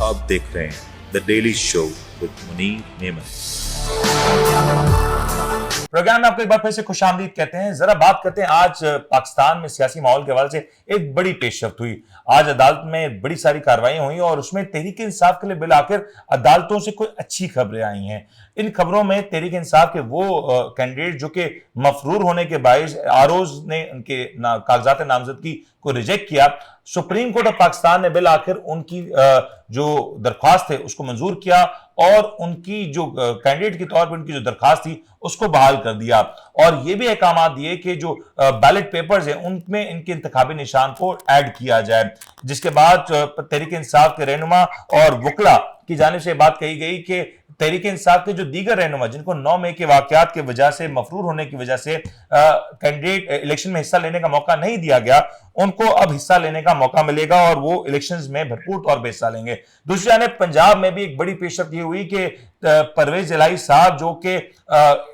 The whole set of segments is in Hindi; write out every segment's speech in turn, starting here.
आप देख रहे हैं the daily show with Munir नेमत। प्रोग्राम में आपको एक बार फिर से खुशामदीद कहते हैं। जरा बात करते हैं आज पाकिस्तान में सियासी माहौल के हवाले से एक बड़ी पेशरफ्त हुई। आज अदालत में बड़ी सारी कार्रवाइयां हुई और उसमें तहरीक इंसाफ के लिए बिल आखिर अदालतों से कोई अच्छी खबरें आई हैं। इन खबरों में तहरीक इंसाफ के वो कैंडिडेट जो कि मफरूर होने के बायस आरोज ने उनके कागजात नामजदगी को रिजेक्ट किया, सुप्रीम कोर्ट ऑफ पाकिस्तान ने बिल आखिर उनकी जो दरख्वास्त है उसको मंजूर किया और उनकी जो कैंडिडेट के तौर पर उनकी जो दरख्वास्त थी उसको बहाल कर दिया और ये भी अहकाम दिए कि जो बैलेट पेपर्स हैं उनमें इनके इंतखाबी निशान को ऐड किया जाए। जिसके बाद तहरीक इंसाफ के रहनुमा और वकला की जानिब से बात कही गई कि तहरीक इंसाफ के जो दीगर रहनुमा जिनको 9 मई के वाकयात की वजह से मफरूर होने की वजह से कैंडिडेट इलेक्शन में हिस्सा लेने का मौका नहीं दिया गया, उनको अब हिस्सा लेने का मौका मिलेगा और वो इलेक्शंस में भरपूर तौर पर हिस्सा लेंगे। दूसरी जानिब पंजाब में भी एक बड़ी पेशरफ्त ये हुई कि परवेज इलाही साहब जो कि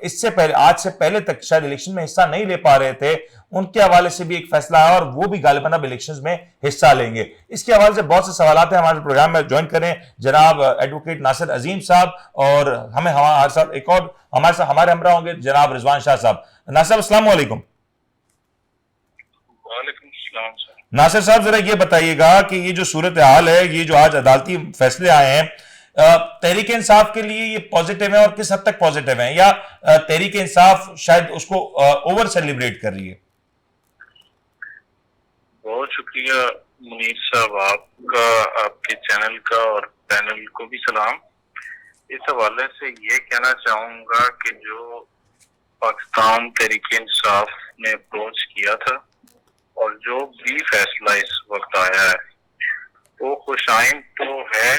इससे पहले आज से पहले तक शायद इलेक्शन में हिस्सा नहीं ले पा रहे थे, उनके हवाले से भी एक फैसला आया और वो भी गालिबन अब इलेक्शंस में हिस्सा लेंगे। इसके हवाले से बहुत से सवालात हैं। हमारे प्रोग्राम में ज्वाइन करें जनाब एडवोकेट नासिर अजीम साहब और हमारे साथ एक और हमारे हमरा होंगे जनाब रिजवान शाह साहब। नासिर अस्सलाम वालेकुम। नासिर साहब जरा ये बताइएगा कि ये जो सूरत हाल है, ये जो आज अदालती फैसले आए हैं, तहरीक इंसाफ के लिए ये पॉजिटिव है और किस हद तक पॉजिटिव है, या तहरीक इंसाफ शायद उसको ओवर सेलिब्रेट कर रही है? बहुत शुक्रिया मुनीर साहब आपका, आपके चैनल का और पैनल को भी सलाम। इस हवाले से ये कहना चाहूंगा कि जो पाकिस्तान तहरीक इंसाफ ने अप्रोच किया था और जो भी फैसला इस वक्त आया है वो खुशाइन तो है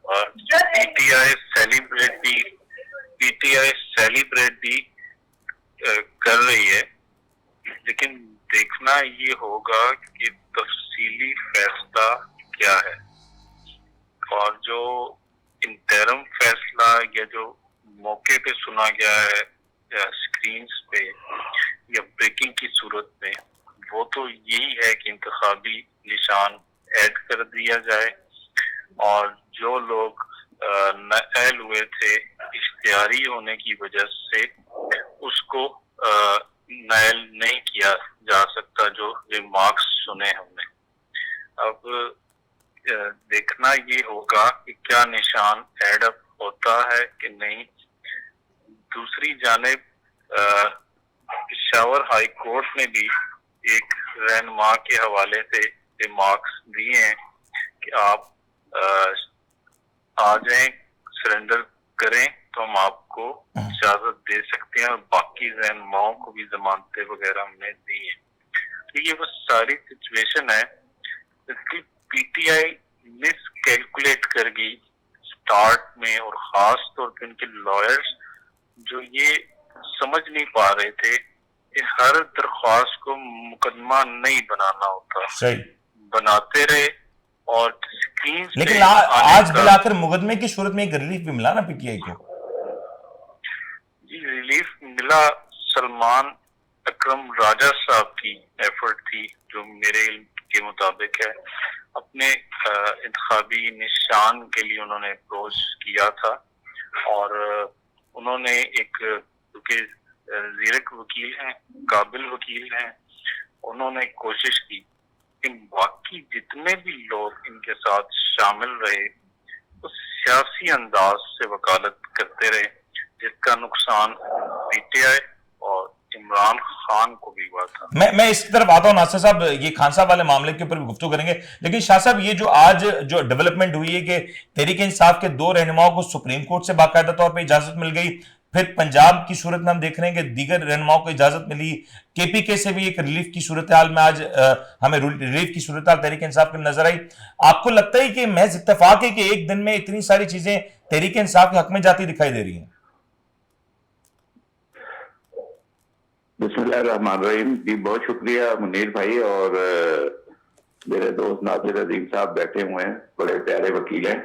और पीटीआई सेलिब्रेट भी कर रही है, लेकिन देखना ये होगा कि तफसीली फैसला क्या है और जो इंटरम फैसला या जो मौके पे सुना गया है या स्क्रीन्स पे या ब्रेकिंग की सूरत में, वो तो यही है कि इंतखाबी निशान ऐड कर दिया जाए और जो लोग नाअहल हुए थे इख्तियारी होने की वजह से उसको नाअहल नहीं किया जा सकता जो रिमार्क्स सुने हमने। अब देखना ये होगा कि क्या निशान ऐड अप होता है कि नहीं। दूसरी जानिब पेशावर हाई कोर्ट ने भी एक रहनुमा के हवाले से रिमार्क्स दिए हैं कि आप आ जाएं, सरेंडर करें तो हम आपको इजाजत दे सकते हैं और बाकी रहनुमाओं को भी जमानतें वगैरह हमने दी है। तो ये वो सारी सिचुएशन है जिसकी पीटीआई मिस कैलकुलेट कर गई स्टार्ट में, और खास तौर पर उनके लॉयर्स जो ये समझ नहीं पा रहे थे कि हर दरख्वास्त को मुकदमा नहीं बनाना होता, सही बनाते रहे और स्क्रीन। लेकिन आज बिलाकर मुकदमे की सूरत में एक रिलीफ भी मिला ना पीटीआई को। जी रिलीफ मिला, सलमान अकरम राजा साहब की एफर्ट थी जो मेरे के मुताबिक है। अपने इंतखाबी निशान के लिए उन्होंने अप्रोच किया था और उन्होंने एक, क्योंकि ज़ीरक वकील हैं, काबिल वकील हैं, उन्होंने कोशिश की कि बाकी जितने भी लोग इनके साथ शामिल रहे वो सियासी अंदाज से वकालत करते रहे, जिसका नुकसान पीटीआई और इमरान खान को भी हुआ था। मैं इसकी तरफ आता हूँ नासिर साहब, ये खान साहब वाले मामले के ऊपर भी गुफ्तगू करेंगे, लेकिन शाह साहब ये जो आज जो डेवलपमेंट हुई है कि तहरीक इंसाफ के 2 रहनुमाओं को सुप्रीम कोर्ट से बाकायदा तौर पर इजाजत मिल गई, फिर पंजाब की सूरत में हम देख रहे हैं कि दीगर रहनुमाओं को इजाजत मिली, केपीके से भी एक रिलीफ की सूरत हाल में आज हमें रिलीफ की सूरत हाल तहरीक इंसाफ की नजर आई। आपको लगता है कि महज इत्तेफाक है कि एक दिन में इतनी सारी चीजें तहरीक इंसाफ के हक में जाती दिखाई दे रही हैं? बिस्मिल्लाहिर्रहमानिर्रहीम जी, बहुत शुक्रिया मुनीर भाई। और मेरे दोस्त नासिर अजीम साहब बैठे हुए हैं, बड़े प्यारे वकील हैं,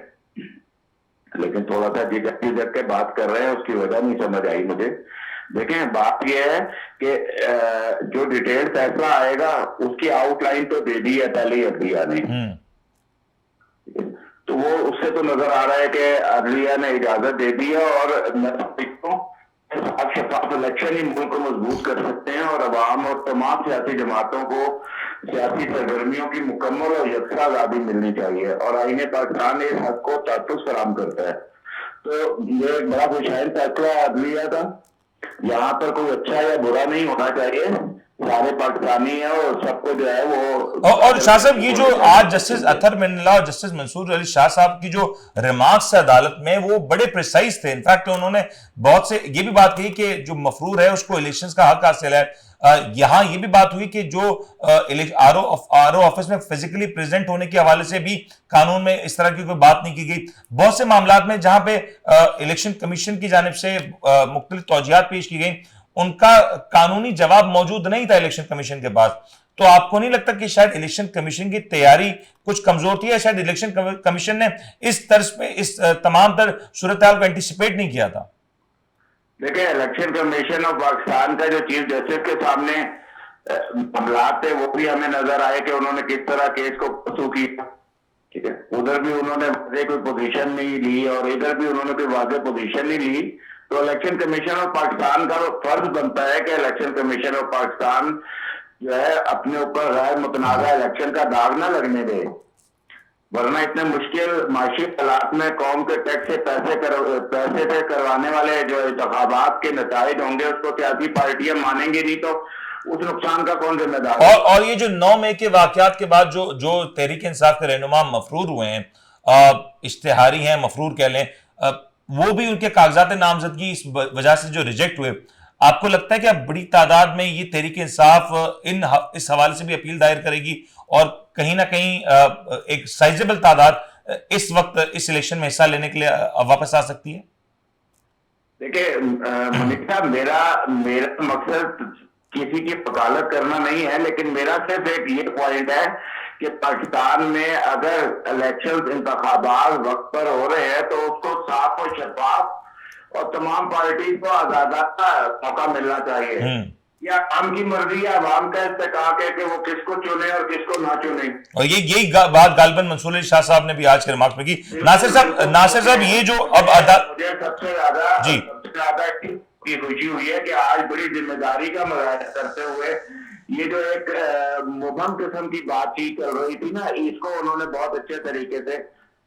लेकिन थोड़ा सा झिझक के बात कर रहे हैं, उसकी वजह नहीं समझ आई मुझे। देखें, बात यह है कि जो डिटेल फैसला आएगा उसकी आउटलाइन तो दे दी है पहले ही अदलिया ने। तो वो उससे तो नजर आ रहा है कि अदलिया ने इजाजत दे दी है और मैं समझता हूं साफ शफाफ इलेक्शन ही मुल्क को मजबूत कर सकते हैं और अवाम और तमाम सियासी जमातों को सियासी सरगर्मियों की मुकम्मल और यकसा आजादी मिलनी चाहिए और आईने पाकिस्तान इस हक को तहफ़्फ़ुज़ फराहम करता है। तो ये एक बड़ा खुशहाल फैसला है अदलिया का। यहाँ पर कोई अच्छा या बुरा नहीं होना चाहिए, सारे पाकिस्तानी है और सबको जो है वो और शाह साहब, ये जो आज जस्टिस अतहर मिनल्ला और जस्टिस मंसूर अली शाह साहब की जो रिमार्क्स है अदालत में, वो बड़े प्रिसाइज थे। इनफैक्ट उन्होंने बहुत से ये भी बात कही कि जो मफरूर है उसको इलेक्शंस का हक हासिल है। यहाँ ये भी बात हुई कि जो आरओ ऑफिस में फिजिकली प्रेजेंट होने के हवाले से भी कानून में इस तरह की कोई बात नहीं की गई। बहुत से मामलात में जहां पे इलेक्शन कमीशन की जानिब से मुख्तलिफ तौजीहात पेश की गई, उनका कानूनी जवाब मौजूद नहीं था इलेक्शन कमीशन के पास। तो आपको नहीं लगता कि शायद इलेक्शन कमीशन की तैयारी कुछ कमजोर थी, या शायद इलेक्शन कमीशन ने इस तर्ज पे इस तमाम तर सूरत हाल को एंटिसिपेट नहीं किया था? देखिए, इलेक्शन कमीशन ऑफ पाकिस्तान का जो चीफ जस्टिस के सामने मामला थे वो भी हमें नजर आए कि उन्होंने किस तरह केस को परसू किया। ठीक है, उधर भी उन्होंने वाज़ेह कोई पोजीशन नहीं ली और इधर भी उन्होंने कोई वाज़ेह पोजीशन नहीं ली। तो इलेक्शन कमीशन ऑफ पाकिस्तान का फर्ज बनता है कि इलेक्शन कमीशन ऑफ पाकिस्तान जो है अपने ऊपर गैर मुतनाज़ा इलेक्शन का दाग ना लगने दे, वरना इतने मुश्किल माशी हालात में कौम के टैक्स से पैसे से करवाने वाले जो इंतखाबात के नताइज होंगे उसको सियासी पार्टियां मानेंगी नहीं, तो उस नुकसान का कौन जिम्मेदार है? और ये जो 9 मई के वाकयात के बाद जो तहरीक इंसाफ के रहनुमा मफरूर हुए हैं, इश्तिहारी हैं, मफरूर कह लें, वो भी उनके कागजात नामजदगी इस वजह से जो रिजेक्ट हुए, आपको लगता है कि अब बड़ी तादाद में ये तहरीक इंसाफ इस हवाले से भी अपील दायर करेगी और कहीं ना कहीं एक साइजेबल तादाद इस वक्त इस इलेक्शन में हिस्सा लेने के लिए वापस आ सकती है? देखिए मनिक साहब, मेरा मकसद किसी की वकालत करना नहीं है, लेकिन मेरा सिर्फ एक ये पॉइंट है कि पाकिस्तान में अगर इलेक्शन इंतखाबात वक्त पर हो रहे हैं तो उसको साफ और शफाफ और तमाम पार्टी को आजादा का मौका मिलना चाहिए। या आम की मर्जी या आवाम का इस्तेकाक है कि वो किसको चुने और किसको ना चुने। और यही बात गालिबन मंसूर अली शाह साहब ने भी आज के रिमार्क्स में की। नासिर साहब, ये जो अब मुझे सबसे ज्यादा की खुशी हुई है कि आज बड़ी जिम्मेदारी का मुजाहिरा करते हुए ये जो एक मुबहम किस्म की बातचीत चल रही थी ना, इसको उन्होंने बहुत अच्छे तरीके से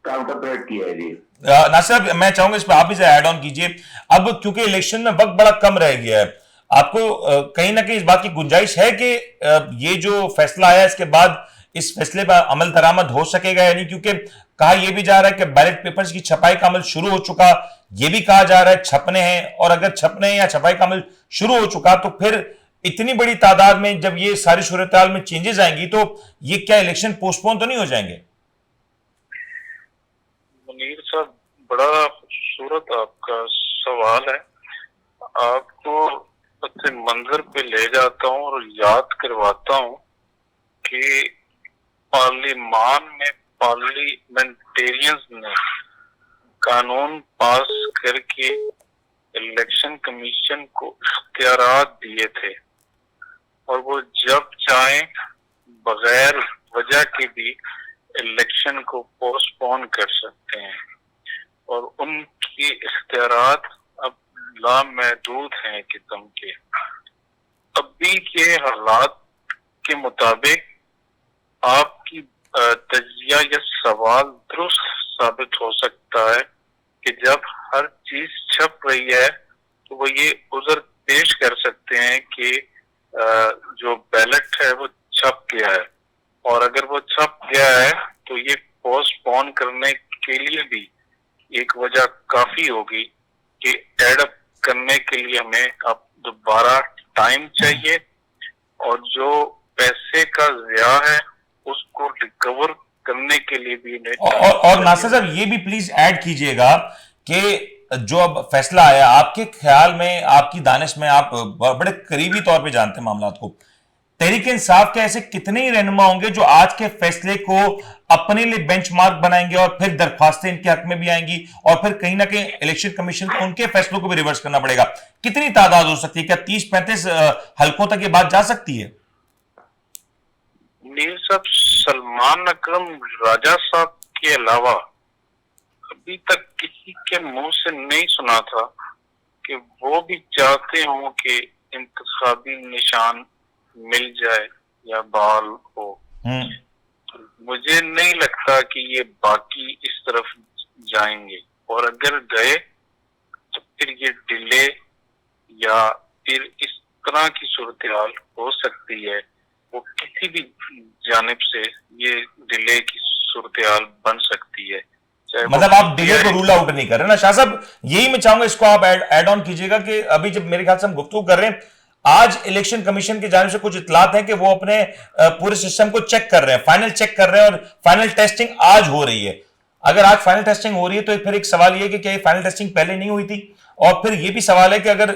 काउंटरप्रेट किया है। जी नासिर साहब, मैं चाहूंगा इस पर आप भी ऐड ऑन कीजिए। अब क्योंकि इलेक्शन में वक्त बड़ा कम रह गया है, आपको कहीं ना कहीं इस बात की गुंजाइश है कि ये जो फैसला आया इसके बाद इस फैसले पर अमल दरामद हो सकेगा या नहीं? क्योंकि कहा यह भी जा रहा है कि बैलेट पेपर्स की छपाई का अमल शुरू हो चुका, यह भी कहा जा रहा है छपने हैं, और अगर छपने हैं या छपाई का अमल शुरू हो चुका तो फिर इतनी बड़ी तादाद में जब ये सारी सूरत हाल में चेंजेस आएंगी तो ये क्या इलेक्शन पोस्टपोन तो नहीं हो जाएंगे? मुनीर साहब, बड़ा खूबसूरत आपका सवाल है। आपको अपने मंजर पे ले जाता हूँ और याद करवाता हूँ कि पार्लियामान में पार्लियामेंटेरियंस ने कानून पास करके इलेक्शन कमीशन को इख्तियारात दिए थे और वो जब चाहें बगैर वजह के भी इलेक्शन को पोस्टपोन कर सकते हैं और उनकी इख्तियारात अब लामहदूद हैं किस्म के। अभी के हालात के मुताबिक आपकी तजिया या सवाल दुरुस्त साबित हो सकता है कि जब हर चीज छप रही है तो वो ये उज़र पेश कर सकते हैं कि जो बैलेट है वो छप गया है, और अगर वो छप गया है तो ये पोस्टपोन करने के लिए भी एक वजह काफी होगी कि एडअप करने के लिए हमें अब दोबारा टाइम चाहिए और जो पैसे का ज़िया है उसको रिकवर करने के लिए भी और नासिर साहब, ये भी प्लीज ऐड कीजिएगा कि जो अब फैसला आया, आपके ख्याल में, आपकी दानिश में, आप बड़े करीबी तौर पे जानते हैं मामलात को, तहरीक इंसाफ के ऐसे कितने ही रहनुमा होंगे जो आज के फैसले को अपने लिए बेंचमार्क बनाएंगे और फिर दरख्वास्तें इनके हक में भी आएंगी और फिर कहीं ना कहीं इलेक्शन कमीशन को उनके फैसलों को भी रिवर्स करना पड़ेगा? कितनी तादाद हो सकती है? क्या 30-35 हलकों तक ये बात जा सकती है? मीर साहब, सलमान अकरम राजा साहब के अलावा अभी तक किसी के मुंह से नहीं सुना था कि वो भी चाहते हों कि इंतखाबी निशान मिल जाए या बहाल हो। मुझे नहीं लगता कि ये बाकी इस तरफ जाएंगे, और अगर गए तो फिर ये डिले या फिर इस तरह की सूरत हाल हो सकती है, वो किसी भी जानिब से ये डिले की सूरत हाल बन सकती है। मतलब आप डिले को रूल आउट नहीं कर रहे ना शाह साहब, यही मैं चाहूंगा, इसको आप ऐड ऑन कीजिएगा कि अभी जब मेरे ख्याल से हम गुफ्तगू कर रहे हैं, आज इलेक्शन कमीशन की जानिब से कुछ इतलात हैं कि वो अपने पूरे सिस्टम को चेक कर रहे हैं, फाइनल चेक कर रहे हैं, और फाइनल टेस्टिंग आज हो रही है। अगर आज फाइनल टेस्टिंग हो रही है तो फिर एक सवाल ये कि क्या ये फाइनल टेस्टिंग पहले नहीं हुई थी? और फिर ये भी सवाल है कि अगर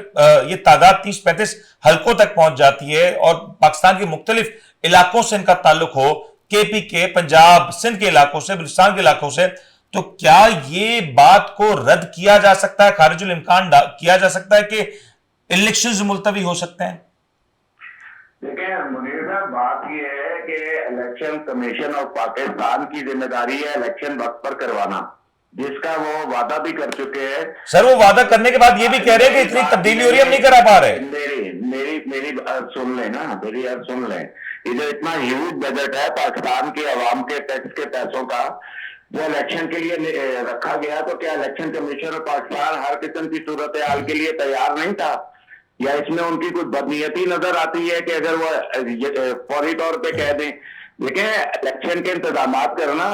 ये तादाद 30-35 हल्कों तक पहुंच जाती है और पाकिस्तान के मुख्तलिफ इलाकों से इनका ताल्लुक हो, केपी के, पंजाब, सिंध के इलाकों से, बलूचिस्तान के इलाकों से, तो क्या ये बात को रद्द किया जा सकता है, खारिजुल इम्कान किया जा सकता है कि इलेक्शंस मुलतवी हो सकते हैं? देखिए मुनीर साहब, बात यह है कि इलेक्शन कमीशन ऑफ पाकिस्तान की जिम्मेदारी है इलेक्शन वक्त पर करवाना, जिसका वो वादा भी कर चुके हैं। सर वो वादा करने के बाद ये भी कह रहे हैं कि इतनी तब्दीली हो रही है, हम नहीं करा पा रहे। मेरी बात सुन लें ना, मेरी बात सुन लें। ये जो इतना ह्यूज बजट है पाकिस्तान के अवाम के टैक्स के पैसों का, जो इलेक्शन के लिए रखा गया, तो क्या इलेक्शन कमीशन ऑफ पाकिस्तान हर किस्म की सूरत हाल के लिए तैयार नहीं था? या इसमें उनकी कुछ बदनीयती नजर आती है कि अगर वो फौरी तौर पे कह दें? देखिए, इलेक्शन के इंतजाम करना,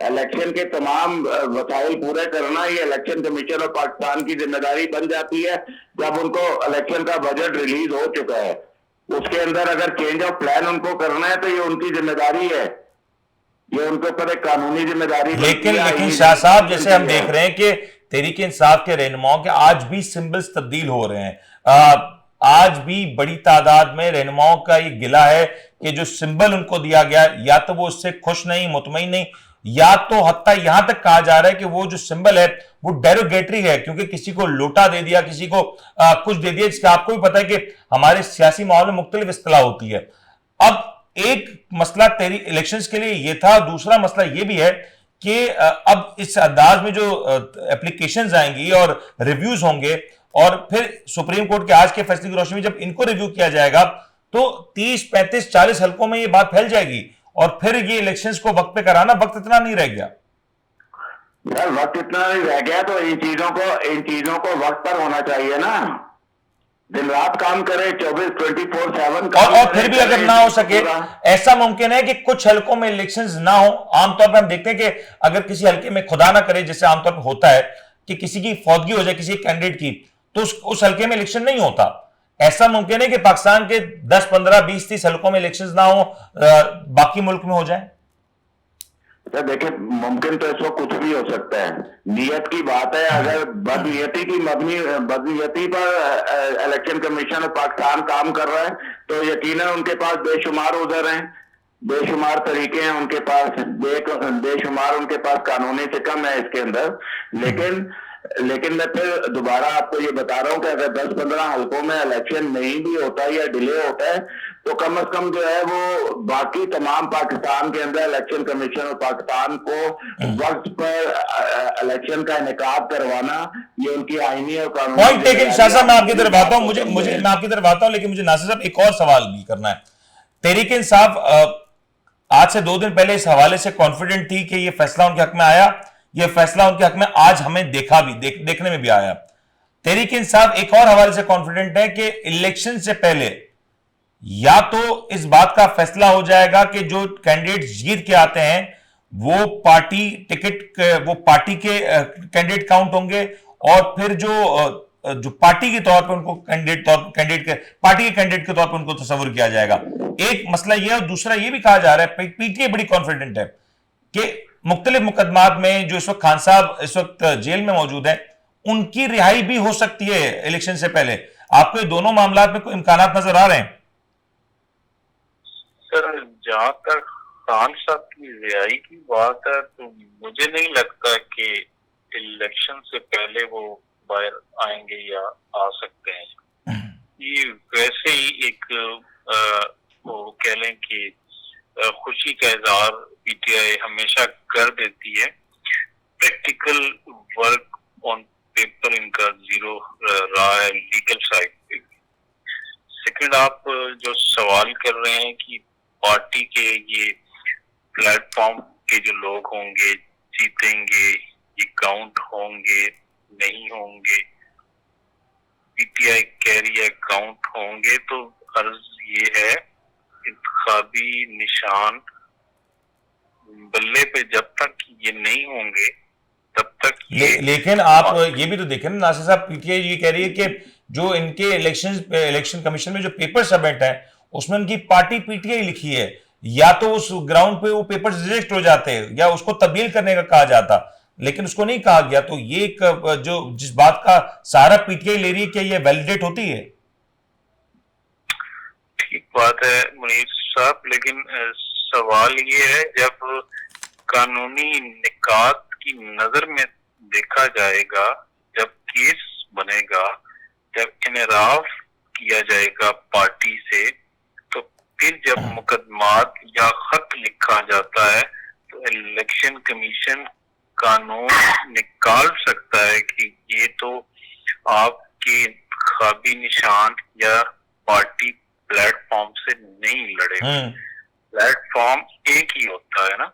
इलेक्शन के तमाम वसाइल पूरे करना, ये इलेक्शन कमीशन ऑफ पाकिस्तान की जिम्मेदारी बन जाती है जब उनको इलेक्शन का बजट रिलीज हो चुका है। उसके अंदर अगर चेंज ऑफ प्लान उनको करना है तो ये उनकी जिम्मेदारी है, ये उनके ऊपर एक कानूनी जिम्मेदारी। लेकिन शाह साहब, जैसे हम देख रहे हैं कि तहरीक इंसाफ के रहनुमाओं के आज भी सिंबल्स तब्दील हो रहे हैं, आज भी बड़ी तादाद में रहनुमाओं का ये गिला है कि जो सिंबल उनको दिया गया, या तो वो उससे खुश नहीं, मुतमईन नहीं, या तो हत्ता यहां तक कहा जा रहा है कि वो जो सिंबल है वो डेरोगेटरी है, क्योंकि किसी को लोटा दे दिया, किसी को कुछ दे दिया, जिसका आपको भी पता है कि हमारे सियासी माहौल में मुख्तलिफ इस्तिलाह होती है। अब एक मसला तेरी इलेक्शंस के लिए ये था, दूसरा मसला ये भी है कि अब इस अंदाज में जो एप्लीकेशंस आएंगी और रिव्यूज होंगे, और फिर सुप्रीम कोर्ट के आज के फैसले की रोशनी में जब इनको रिव्यू किया जाएगा तो 30, 35, 40 हल्कों में ये बात फैल जाएगी, और फिर ये इलेक्शंस को वक्त पे कराना, वक्त इतना नहीं रह गया यार, वक्त इतना नहीं रह गया तो इन चीजों को वक्त पर होना चाहिए ना। दिन रात काम करे, 24/7 और फिर भी अगर ना हो सके, ऐसा मुमकिन है कि कुछ हल्कों में इलेक्शंस ना हो। आमतौर पर हम देखते हैं कि अगर किसी हल्के में खुदा ना करे, जैसे आमतौर पर होता है कि किसी की फौतगी हो जाए किसी कैंडिडेट की, तो उस हल्के में इलेक्शन नहीं होता। ऐसा मुमकिन है कि पाकिस्तान के 10, 15, 20, 30 हल्कों में इलेक्शंस ना हो, बाकी मुल्क में हो जाए। तो देखिए, मुमकिन तो इसको कुछ भी हो सकता है, नियत की बात है। अगर बदनीयती पर इलेक्शन कमीशन ऑफ पाकिस्तान काम कर रहा है तो यकीनन उनके पास बेशुमार उज़र हैं, बेशुमार तरीके हैं उनके पास, बेशुमार उनके पास कानूनी सिकम है इसके अंदर। लेकिन मैं फिर दोबारा आपको ये बता रहा हूं कि अगर 10-15 हल्कों में इलेक्शन नहीं भी होता है या डिले होता है तो कम से कम जो है वो बाकी तमाम पाकिस्तान के अंदर इलेक्शन कमीशन और पाकिस्तान को वक्त पर इलेक्शन का इनेकाद करवाना, ये उनकी आईनी और कानूनी पॉइंट टेकन। शाह साहब, मैं आपकी तरफ आता हूं, मुझे मैं आपकी तरफ आता हूं, लेकिन मुझे नासिर साहब एक और सवाल भी करना है। तहरीक इंसाफ आज से 2 दिन पहले इस हवाले से कॉन्फिडेंट थी कि ये फैसला उनके हक में आया, ये फैसला उनके हक में आज हमें देखने में भी आया। तहरीक इंसाफ एक और हवाले से कॉन्फिडेंट है कि इलेक्शन से पहले या तो इस बात का फैसला हो जाएगा कि जो कैंडिडेट जीत के आते हैं वो पार्टी के कैंडिडेट काउंट होंगे, और फिर जो पार्टी के तौर पर उनको पार्टी के कैंडिडेट के तौर पर उनको तस्वुर किया जाएगा। एक मसला यह, और दूसरा यह भी कहा जा रहा है, पीटीआई बड़ी कॉन्फिडेंट है कि मुख्तलिफ मुकदमात में जो इस वक्त खान साहब इस वक्त जेल में मौजूद है, उनकी रिहाई भी हो सकती है इलेक्शन से पहले। आपको ये दोनों मामलात में कोई इम्कानात नजर आ रहे हैं? सर, जहां तक खान साहब की रिहाई की बात है तो मुझे नहीं लगता कि इलेक्शन से पहले वो बाहर आएंगे या आ सकते हैं। ये वैसे ही एक वो कह लें कि खुशी का इजहार पीटीआई हमेशा कर देती है, प्रैक्टिकल वर्क ऑन पेपर इनका जीरो रहा है लीगल साइड पे। सेकंड, आप जो सवाल कर रहे हैं कि पार्टी के ये प्लेटफॉर्म के जो लोग होंगे जीतेंगे, ये काउंट होंगे नहीं होंगे, पीटीआई कह रही है काउंट होंगे, तो अर्ज ये है इंतखाबी निशान बल्ले पे जब तक ये नहीं होंगे तब तक लेकिन आप ये भी तो देखें ना नासिर साहब, पीटीआई ये कह रही है कि जो इनके इलेक्शन कमीशन में जो पेपर सबमिट है उसमें उनकी पार्टी पीटीआई लिखी है, या तो उस ग्राउंड पे वो पेपर रिजेक्ट हो जाते हैं या उसको तब्दील करने का कहा जाता, लेकिन उसको नहीं कहा गया। तो ये एक जो जिस बात का सहारा पीटीआई ले रही है, क्या ये वैलिडेट होती है? ठीक बात है मुनीर साहब, लेकिन सवाल ये है जब कानूनी निकात की नजर में देखा जाएगा, जब केस बनेगा, जब इनराफ किया जाएगा पार्टी से, तो फिर जब मुकदमात या खत लिखा जाता है तो इलेक्शन कमीशन कानून निकाल सकता है कि ये तो आपके इंतखाबी निशान या पार्टी प्लेटफॉर्म से नहीं लड़ेगा। प्लेटफॉर्म एक ही होता है ना,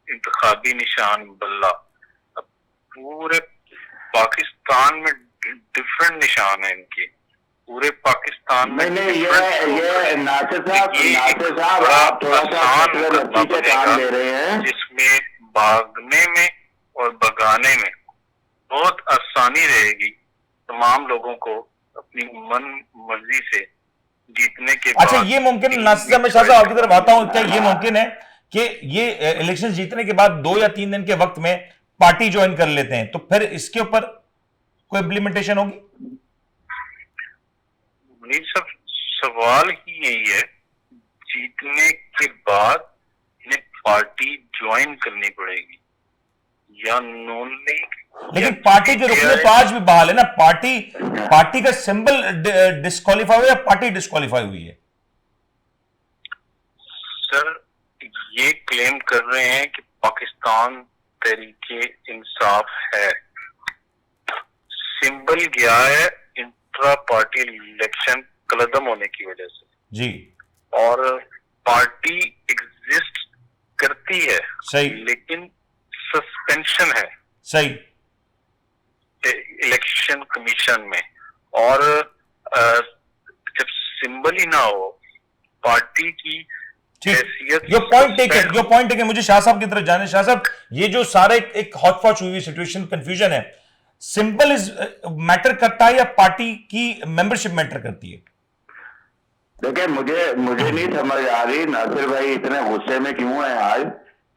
इंतखाबी निशान बल्ला। अब पूरे पाकिस्तान में डिफरेंट निशान है इनके, पूरे पाकिस्तान में ये नासिर साहब आप थोड़ा सा काम ले रहे हैं, जिसमें भागने में और भगाने में बहुत आसानी रहेगी तमाम लोगों को अपनी मन मर्जी से जीतने के बाद। अच्छा, ये मुमकिन है नासिर साहब, मैं शाह साहब आपकी तरफ आता हूं, क्या ये मुमकिन है कि ये इलेक्शन जीतने के बाद 2 या 3 दिन के वक्त में पार्टी ज्वाइन कर लेते हैं, तो फिर इसके ऊपर कोई इम्प्लीमेंटेशन होगी? मुनीर साहब, सवाल ही यही है, जीतने के बाद इन्हें पार्टी ज्वाइन करनी पड़ेगी या नॉन लीग। लेकिन पार्टी के रुकने तो आज भी बहाल है ना, पार्टी का सिंबल डिस्क्वालीफाई हुआ या पार्टी डिस्क्वालीफाई हुई है? सर, ये क्लेम कर रहे हैं कि पाकिस्तान तहरीके इंसाफ है, सिंबल गया है इंट्रा पार्टी इलेक्शन कलदम होने की वजह से जी, और पार्टी एग्जिस्ट करती है सही, लेकिन सस्पेंशन है सही इलेक्शन कमीशन में। और जब सिंबल ही ना हो पार्टी की हैसियत, यो पॉइंट टेकन। मुझे शाह साहब की तरफ जाने। शाह साहब, ये जो सारा एक हॉटपॉट हुई सिचुएशन, कंफ्यूजन है, सिंबल इज मैटर करता है या पार्टी की मेंबरशिप मैटर करती है? देखिए, मुझे नहीं समझ आ रही नासिर भाई इतने गुस्से में क्यों है आज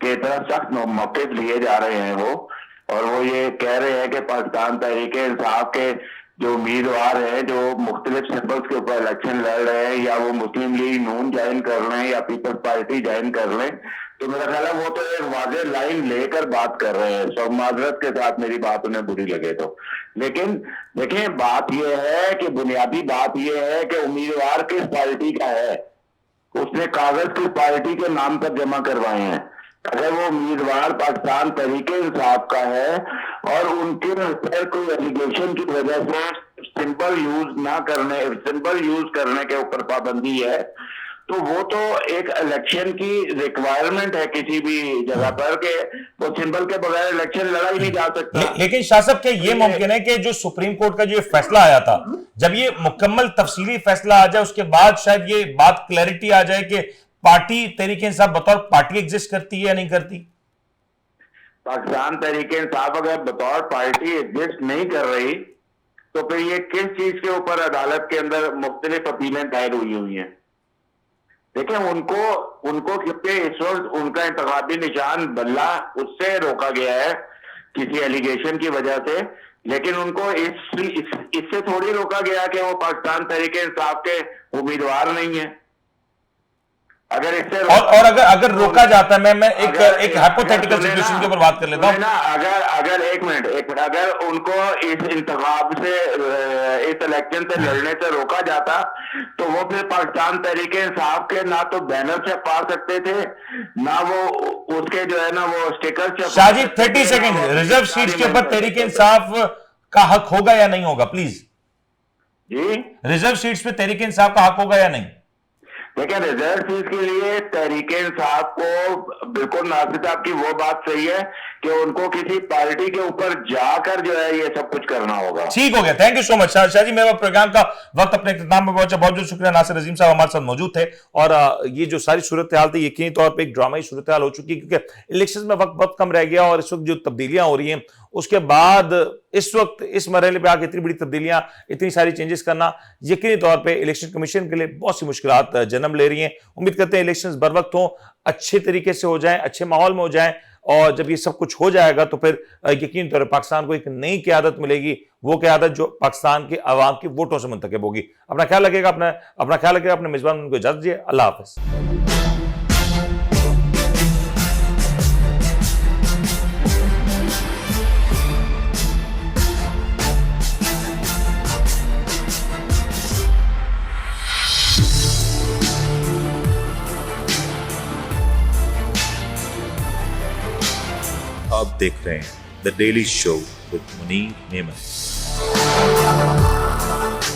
कि इतना सख्त मौके लिए जा रहे हैं वो, और वो ये कह रहे हैं कि पाकिस्तान तहरीके इंसाफ के जो उम्मीदवार हैं जो मुख्तलिफ सिंबल्स के ऊपर इलेक्शन लड़ रहे हैं, या वो मुस्लिम लीग नून ज्वाइन कर लें या पीपल्स पार्टी ज्वाइन कर लें, तो मेरा ख्याल है वो तो एक वाज़ेह लाइन लेकर बात कर रहे हैं। सब माजरत के साथ मेरी बात उन्हें बुरी लगे तो, लेकिन देखिए बात यह है कि बुनियादी बात यह है कि उम्मीदवार किस पार्टी का है, उसने कागज किस पार्टी के नाम पर जमा करवाए हैं। अगर वो उम्मीदवार पाकिस्तान तहरीके इंसाफ का है और उनके पर कोई एलिगेशन की वजह से सिंबल यूज करने के ऊपर पाबंदी है, तो वो तो एक इलेक्शन की रिक्वायरमेंट है किसी भी जगह पर कि वो सिंबल के बगैर इलेक्शन लड़ा ही नहीं जा सकता। लेकिन शाह साहब, क्या ये मुमकिन है कि जो सुप्रीम कोर्ट का जो फैसला आया था, जब ये मुकम्मल तफसीली फैसला आ जाए उसके बाद शायद ये बात क्लैरिटी आ जाए कि पार्टी तहरीके इंसाफ बतौर पार्टी एग्जिस्ट करती है या नहीं करती? पाकिस्तान तहरीके इंसाफ अगर बतौर पार्टी एग्जिस्ट नहीं कर रही तो फिर ये किस चीज के ऊपर अदालत के अंदर मुख्तलिफ अपीलें दायर हुई हैं? देखिए, उनको क्योंकि इस वक्त उनका इंतखाबी निशान बल्ला उससे रोका गया है किसी एलिगेशन की वजह से, लेकिन उनको इससे थोड़ी रोका गया कि वो पाकिस्तान तहरीके इंसाफ के उम्मीदवार नहीं है। अगर इससे और अगर रोका जाता है, मैं एक हाइपोथेटिकल सुने ना, सिचुएशन के ऊपर बात कर लेता हूं। सुने ना, अगर एक मिनट, अगर उनको इस इंतखाब से, इस इलेक्शन से लड़ने से रोका जाता, तो वो फिर पाकिस्तान तहरीके इंसाफ के ना तो बैनर छपा सकते थे, ना वो उसके जो है ना वो sticker Shahji 30 second, reserve seats के ऊपर तहरीके इंसाफ का हक होगा या नहीं होगा, प्लीज? जी, रिजर्व सीट्स पे तहरीके इंसाफ का हक होगा या नहीं? देखिए, रिजर्व सीट के लिए तहरीके इंसाफ को बिल्कुल नासिर साहब की वो बात सही है कि उनको किसी पार्टी के ऊपर जाकर जो है ये सब कुछ करना होगा। ठीक हो गया, thank you so much Shahji. मेरा प्रोग्राम का वक्त अपने इख्तिताम में पहुंचा। बहुत बहुत शुक्रिया, नासिर अजीम साहब हमारे साथ मौजूद थे। और ये जो सारी सूरत हाल थी यकीनी तौर पर एक ड्रामाई सूरत हाल हो चुकी है, क्योंकि इलेक्शन में वक्त बहुत कम रह गया और इस वक्त जो तब्दीलियां हो रही हैं उसके बाद इस वक्त इस मरहले पे आके इतनी बड़ी तब्दीलियां, इतनी सारी चेंजेस करना यकीनी तौर पे इलेक्शन कमीशन के लिए बहुत सी मुश्किलात जन्म ले रही हैं। उम्मीद करते हैं इलेक्शंस बर वक्त हो, अच्छे तरीके से हो जाएं, अच्छे माहौल में हो जाएं, और जब ये सब कुछ हो जाएगा तो फिर यकीनी तौर पर पाकिस्तान को एक नई क़यादत मिलेगी, वो क़यादत जो पाकिस्तान के अवाम की वोटों से मुंतखब होगी। अपना ख्याल रखिएगा, अपने मेजबान को इजाजत दीजिए। अल्लाह हाफ़िज़। आप देख रहे हैं the daily show with Munir नेमत।